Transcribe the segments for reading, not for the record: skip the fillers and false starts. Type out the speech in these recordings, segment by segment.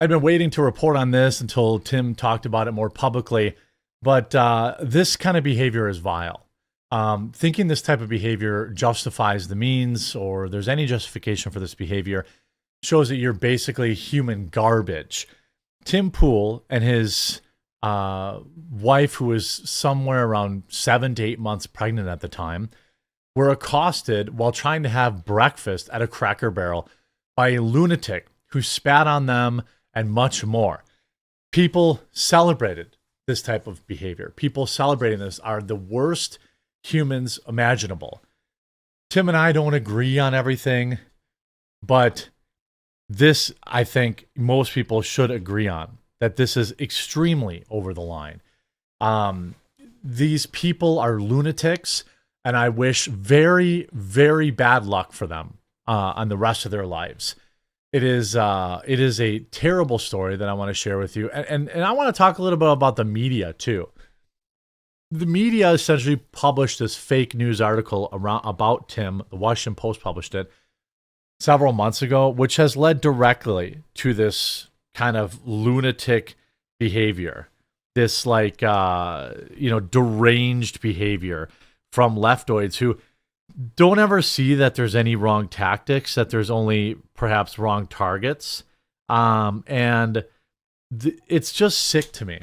I'd been waiting to report on this until Tim talked about it more publicly, but this kind of behavior is vile. Thinking this type of behavior justifies the means or there's any justification for this behavior shows that you're basically human garbage. Tim Pool and his wife, who was somewhere around 7 to 8 months pregnant at the time, were accosted while trying to have breakfast at a Cracker Barrel by a lunatic who spat on them and much more. People celebrated this type of behavior. People celebrating this are the worst humans imaginable. Tim and I don't agree on everything, but this, I think most people should agree on, that this is extremely over the line. These people are lunatics, and I wish very, very bad luck for them on the rest of their lives. It is a terrible story that I want to share with you. And I want to talk a little bit about the media too. The media essentially published this fake news article about Tim. The Washington Post published it several months ago, which has led directly to this kind of lunatic behavior, this deranged behavior from leftoids who don't ever see that there's any wrong tactics, that there's only perhaps wrong targets. It's just sick to me.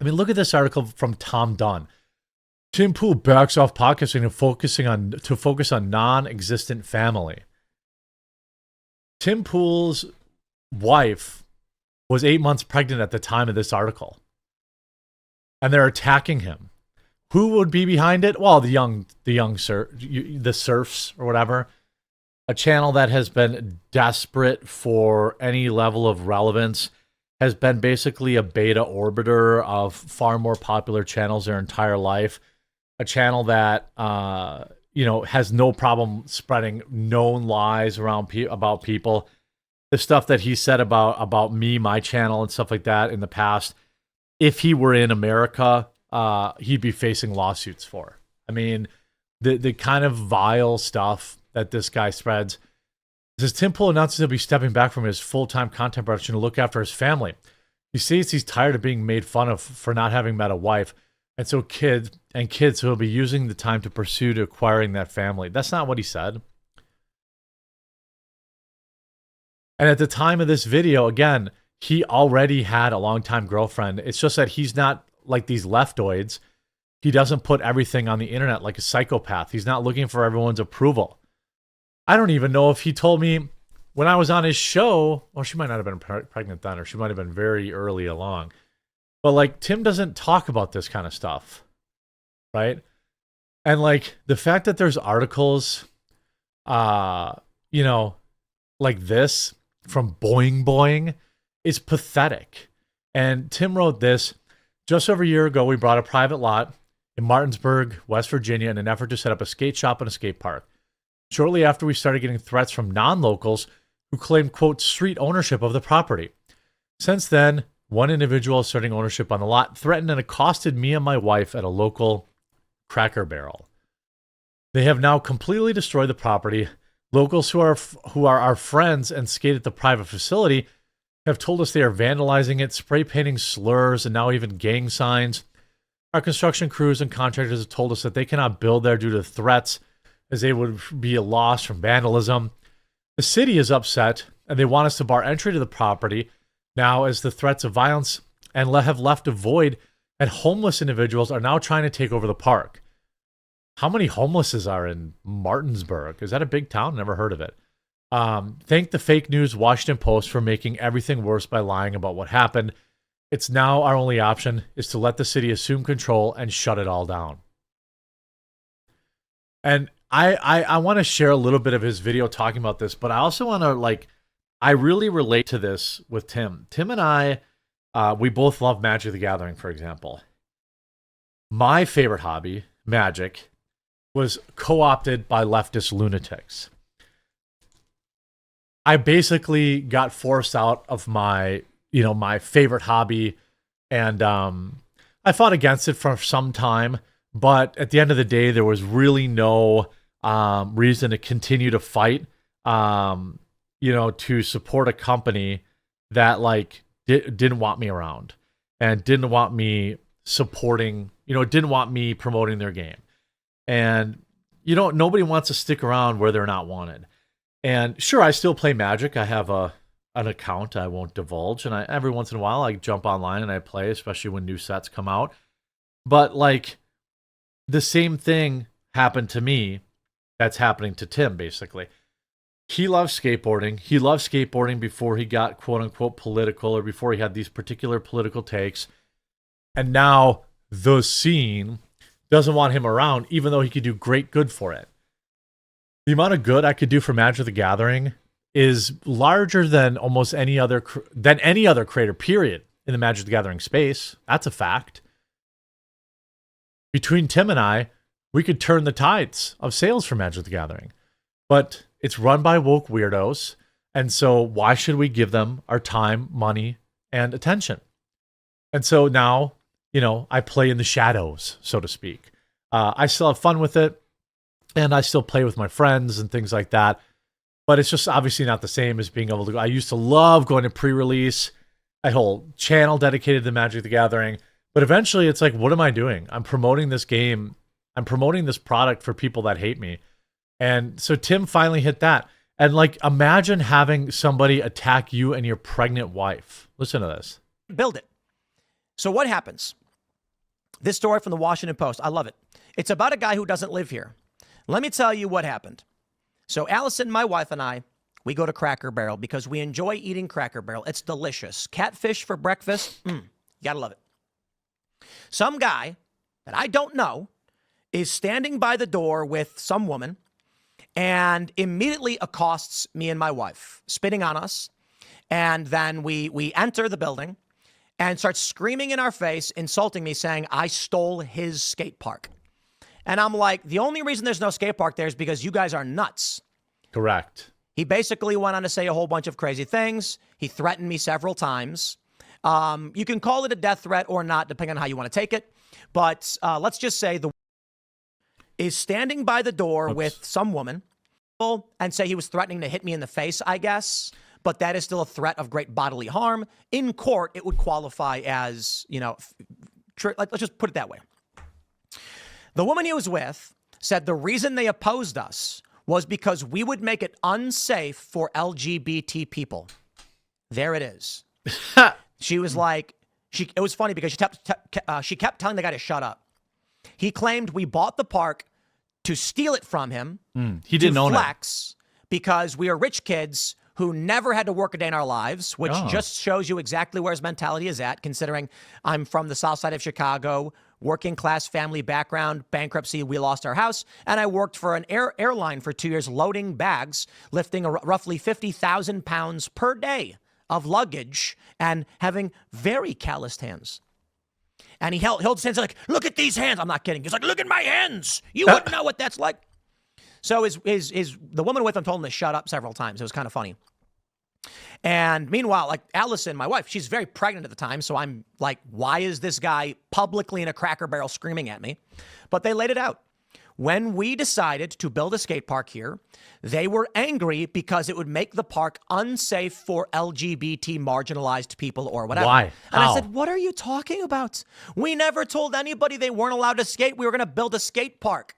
I mean, look at this article from Tom Dunn. Tim Pool backs off podcasting and focus on non-existent family. Tim Pool's wife was 8 months pregnant at the time of this article, and they're attacking him. Who would be behind it? Well, the Surfs or whatever, a channel that has been desperate for any level of relevance, has been basically a beta orbiter of far more popular channels their entire life. A channel that has no problem spreading known lies around about people. The stuff that he said about me, my channel, and stuff like that in the past, if he were in America, he'd be facing lawsuits for. I mean, the kind of vile stuff that this guy spreads. It says Tim Pool announces he'll be stepping back from his full-time content production to look after his family. He says he's tired of being made fun of for not having met a wife, and so kids, so he'll be using the time to pursue to acquiring that family. That's not what he said. And at the time of this video, again, he already had a longtime girlfriend. It's just that he's not like these leftoids. He doesn't put everything on the internet like a psychopath. He's not looking for everyone's approval. I don't even know if he told me when I was on his show. Well, she might not have been pregnant then, or she might have been very early along. But like, Tim doesn't talk about this kind of stuff, right? And like the fact that there's articles, like this from Boing Boing is pathetic. And Tim wrote this: just over a year ago, we bought a private lot in Martinsburg, West Virginia, in an effort to set up a skate shop and a skate park. Shortly after, we started getting threats from non-locals who claimed, quote, street ownership of the property. Since then, one individual starting ownership on the lot threatened and accosted me and my wife at a local Cracker Barrel. They have now completely destroyed the property. Locals who are our friends and skate at the private facility have told us they are vandalizing it, spray painting slurs, and now even gang signs. Our construction crews and contractors have told us that they cannot build there due to threats, as they would be a loss from vandalism. The city is upset, and they want us to bar entry to the property now, as the threats of violence and have left a void, and homeless individuals are now trying to take over the park. How many homelesses are in Martinsburg? Is that a big town? Never heard of it. Thank the fake news Washington Post for making everything worse by lying about what happened. It's now our only option is to let the city assume control and shut it all down. And I want to share a little bit of his video talking about this, but I also want to I really relate to this with Tim. Tim and I, we both love Magic the Gathering, for example. My favorite hobby, Magic, was co-opted by leftist lunatics. I basically got forced out of my favorite hobby, and I fought against it for some time, but at the end of the day, there was really no reason to continue to fight, to support a company that like didn't want me around and didn't want me supporting, didn't want me promoting their game. And nobody wants to stick around where they're not wanted. And sure, I still play Magic. I have an account I won't divulge, and every once in a while I jump online and I play, especially when new sets come out. But like the same thing happened to me that's happening to Tim, basically. He loves skateboarding. He loved skateboarding before he got quote unquote political, or before he had these particular political takes. And now the scene doesn't want him around, even though he could do great good for it. The amount of good I could do for Magic the Gathering is larger than almost any other creator, period, in the Magic the Gathering space. That's a fact. Between Tim and I, we could turn the tides of sales for Magic the Gathering. But it's run by woke weirdos, and so why should we give them our time, money, and attention? And so now, I play in the shadows, so to speak. I still have fun with it, and I still play with my friends and things like that. But it's just obviously not the same as being able to go. I used to love going to pre-release, a whole channel dedicated to Magic the Gathering. But eventually it's like, what am I doing? I'm promoting this game. I'm promoting this product for people that hate me. And so Tim finally hit that. And like, imagine having somebody attack you and your pregnant wife. Listen to this. Build it. So what happens? This story from the Washington Post. I love it. It's about a guy who doesn't live here. Let me tell you what happened. So Allison, my wife, and I, we go to Cracker Barrel because we enjoy eating Cracker Barrel. It's delicious. Catfish for breakfast. You gotta love it. Some guy that I don't know is standing by the door with some woman and immediately accosts me and my wife, spitting on us. And then we enter the building and starts screaming in our face, insulting me, saying I stole his skate park. And I'm like, the only reason there's no skate park there is because you guys are nuts. Correct. He basically went on to say a whole bunch of crazy things. He threatened me several times. You can call it a death threat or not, depending on how you want to take it. But let's just say the is standing by the door with some woman and say he was threatening to hit me in the face, I guess. But that is still a threat of great bodily harm. In court, it would qualify as, let's just put it that way. The woman he was with said the reason they opposed us was because we would make it unsafe for LGBT people. There it is. She was like, it was funny because she kept telling the guy to shut up. He claimed we bought the park to steal it from him. He didn't own it. Flex, because we are rich kids who never had to work a day in our lives, which just shows you exactly where his mentality is at, considering I'm from the south side of Chicago, working class family background, bankruptcy, we lost our house, and I worked for an airline for 2 years loading bags, lifting roughly 50,000 pounds per day of luggage and having very calloused hands. And he held his hands like, look at these hands. I'm not kidding. He's like, look at my hands. You wouldn't know what that's like. So the woman with him told him to shut up several times. It was kind of funny. And meanwhile, like Allison, my wife, she's very pregnant at the time. So I'm like, why is this guy publicly in a Cracker Barrel screaming at me? But they laid it out. When we decided to build a skate park here, they were angry because it would make the park unsafe for LGBT marginalized people or whatever. Why? And How? I said, what are you talking about? We never told anybody they weren't allowed to skate. We were going to build a skate park.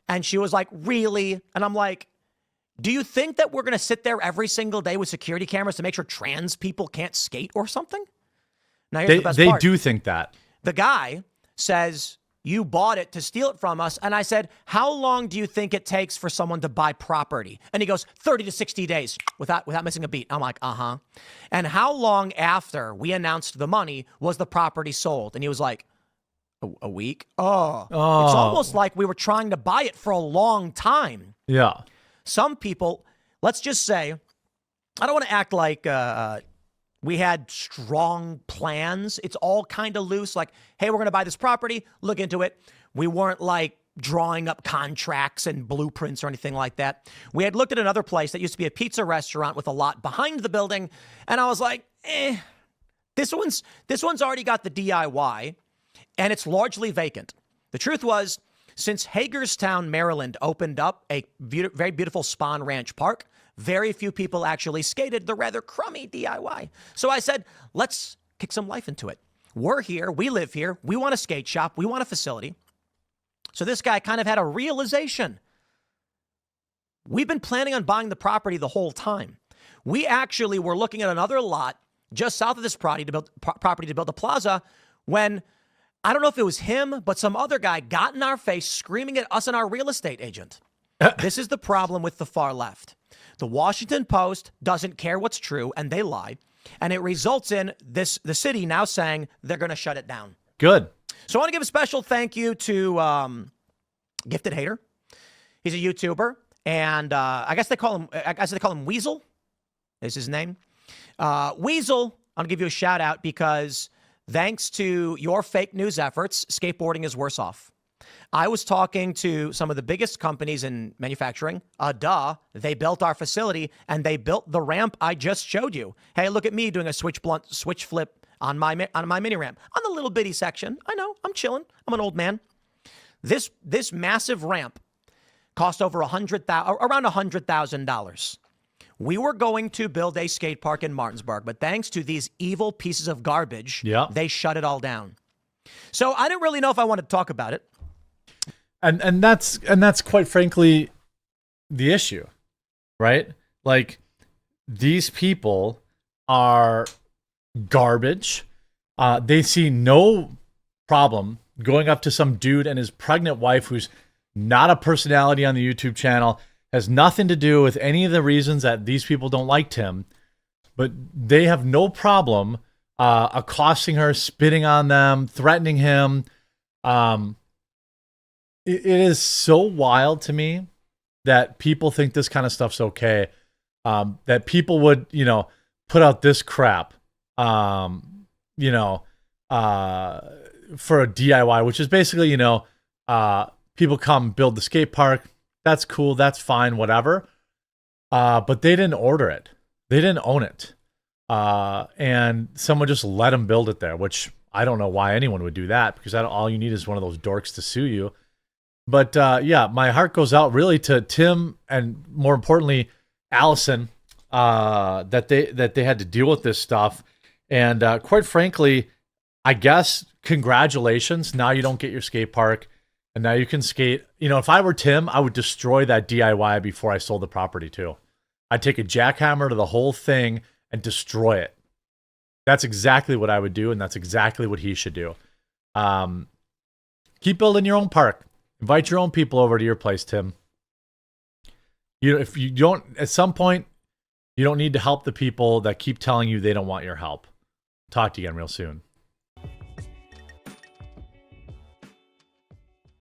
And she was like, really? And I'm like, do you think that we're going to sit there every single day with security cameras to make sure trans people can't skate or something? Now, here's the best part. They do think that. The guy says, you bought it to steal it from us. And I said, how long do you think it takes for someone to buy property? And he goes, 30 to 60 days without missing a beat. I'm like, uh-huh. And how long after we announced the money was the property sold? And he was like, a week? Oh. It's almost like we were trying to buy it for a long time. Yeah. Some people, let's just say, I don't want to act like we had strong plans. It's all kind of loose. Like, hey, we're going to buy this property. Look into it. We weren't like drawing up contracts and blueprints or anything like that. We had looked at another place that used to be a pizza restaurant with a lot behind the building. And I was like, this one's already got the DIY and it's largely vacant. The truth was, since Hagerstown, Maryland opened up a very beautiful Spawn Ranch Park, very few people actually skated the rather crummy DIY. So I said, let's kick some life into it. We're here. We live here. We want a skate shop. We want a facility. So this guy kind of had a realization. We've been planning on buying the property the whole time. We actually were looking at another lot just south of this property to build a plaza when, I don't know if it was him, but some other guy got in our face screaming at us and our real estate agent. This is the problem with the far left. The Washington Post doesn't care what's true, and they lie. And it results in the city now saying they're going to shut it down. Good. So I want to give a special thank you to Gifted Hater. He's a YouTuber, and I guess they call him Weasel. Is his name. Weasel, I'm going to give you a shout out because thanks to your fake news efforts, skateboarding is worse off. I was talking to some of the biggest companies in manufacturing. They built our facility and they built the ramp I just showed you. Hey, look at me doing a switch flip on my mini ramp on the little bitty section. I know, I'm chilling. I'm an old man. This massive ramp cost over around $100,000. We were going to build a skate park in Martinsburg, but thanks to these evil pieces of garbage, they shut it all down. So I didn't really know if I wanted to talk about it. And that's quite frankly the issue, right? Like, these people are garbage. They see no problem going up to some dude and his pregnant wife who's not a personality on the YouTube channel, has nothing to do with any of the reasons that these people don't like Tim, but they have no problem accosting her, spitting on them, threatening him. It is so wild to me that people think this kind of stuff's okay. That people would, put out this crap, for a DIY, which is basically, people come build the skate park. That's cool. That's fine. Whatever. But they didn't order it. They didn't own it. And someone just let them build it there, which I don't know why anyone would do that, because all you need is one of those dorks to sue you. But my heart goes out really to Tim and, more importantly, Allison, that they had to deal with this stuff. And quite frankly, I guess congratulations. Now you don't get your skate park. And now you can skate. If I were Tim, I would destroy that DIY before I sold the property too. I'd take a jackhammer to the whole thing and destroy it. That's exactly what I would do, and that's exactly what he should do. Keep building your own park. Invite your own people over to your place, Tim. If you don't, at some point, you don't need to help the people that keep telling you they don't want your help. Talk to you again real soon.